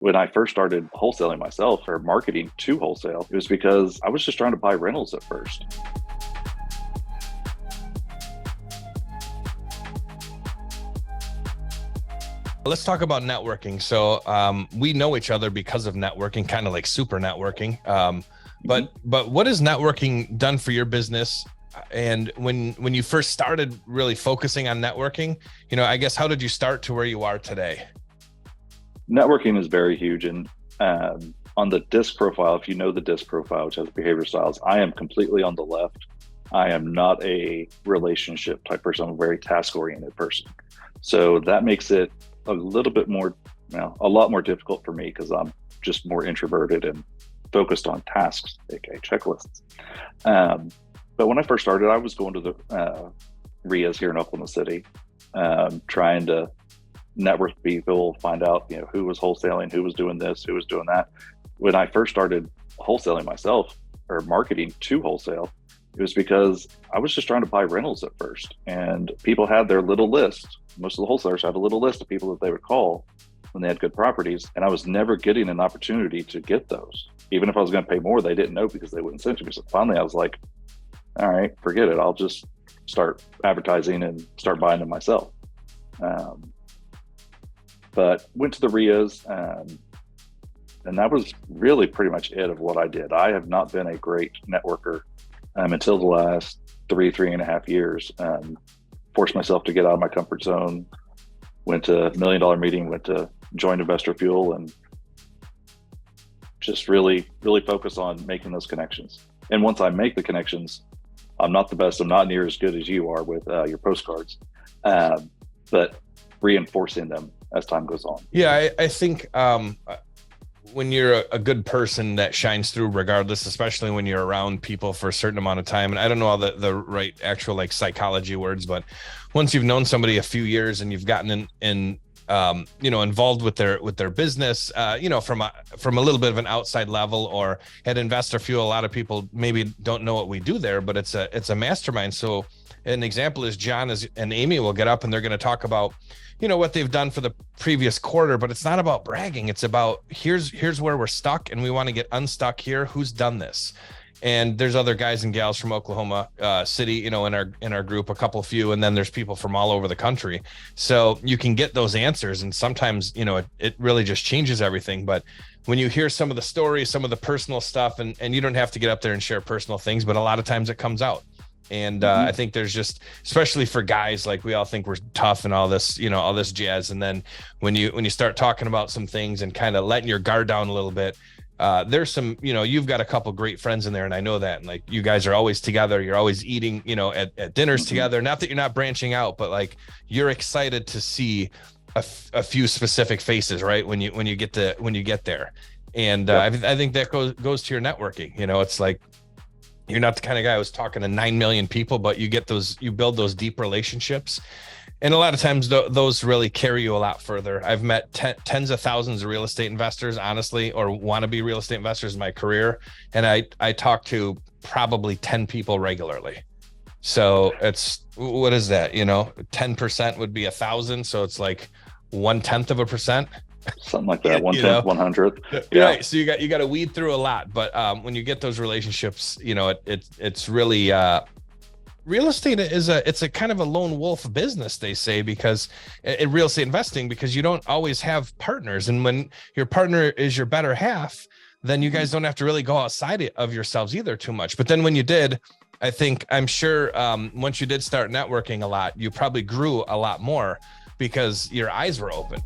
When I first started wholesaling myself or marketing to wholesale, it was because I was just trying to buy rentals at first. Let's talk about networking. So we know each other because of networking, kind of like super networking. But what has networking done for your business? And when you first started really focusing on networking, I guess, how did you start to where you are today? Networking is very huge. And on the DISC profile, if you know the DISC profile, which has behavior styles, I am completely on the left. I am not a relationship type person. I'm a very task oriented person. So that makes it a little bit more, a lot more difficult for me because I'm just more introverted and focused on tasks, aka checklists. But when I first started, I was going to the RIAs here in Oklahoma City, trying to network people, find out who was wholesaling, who was doing this, who was doing that. When I first started wholesaling myself or marketing to wholesale, it was because I was just trying to buy rentals at first, and people had their little list. Most of the wholesalers had a little list of people that they would call when they had good properties, and I was never getting an opportunity to get those. Even if I was going to pay more, they didn't know because they wouldn't send to me. So finally I was like, all right, forget it. I'll just start advertising and start buying them myself. But went to the RIAs, and that was really pretty much it of what I did. I have not been a great networker until the last three and a half years. Forced myself to get out of my comfort zone, went to $1 million meeting, went to join Investor Fuel, and just really focus on making those connections. And once I make the connections, I'm not the best. I'm not near as good as you are with your postcards, but reinforcing them as time goes on. Yeah, I think when you're a good person, that shines through regardless, especially when you're around people for a certain amount of time. And I don't know all the right actual like psychology words, but once you've known somebody a few years and you've gotten involved with their business, from a little bit of an outside level, or at Investor Fuel, a lot of people maybe don't know what we do there, but it's a mastermind. So an example is John and Amy will get up and they're going to talk about what they've done for the previous quarter, but it's not about bragging. It's about here's where we're stuck and we want to get unstuck here. Who's done this? And there's other guys and gals from Oklahoma City, in our group, a few, and then there's people from all over the country. So you can get those answers, and sometimes, it really just changes everything. But when you hear some of the stories, some of the personal stuff, and you don't have to get up there and share personal things, but a lot of times it comes out. And I think there's just, especially for guys, like we all think we're tough and all this, all this jazz. And then when you start talking about some things and kind of letting your guard down a little bit, there's some, you've got a couple great friends in there, and I know that. And like, you guys are always together. You're always eating, at dinners together. Not that you're not branching out, but like you're excited to see a few specific faces, right? When you get there. And I think that goes to your networking. It's like, you're not the kind of guy who's talking to 9 million people, but you build those deep relationships. And a lot of times those really carry you a lot further. I've met tens of thousands of real estate investors, honestly, or want to be real estate investors in my career. And I talk to probably 10 people regularly. So it's, what is that? 10% would be 1,000. So it's like 1/10%. Something like that, 1/10, 100th. Yeah. Right. So you got to weed through a lot, but when you get those relationships, it's really real estate it's a kind of a lone wolf business, they say, because in real estate investing, because you don't always have partners, and when your partner is your better half, then you guys don't have to really go outside of yourselves either too much. But then when you did, I'm sure once you did start networking a lot, you probably grew a lot more because your eyes were open.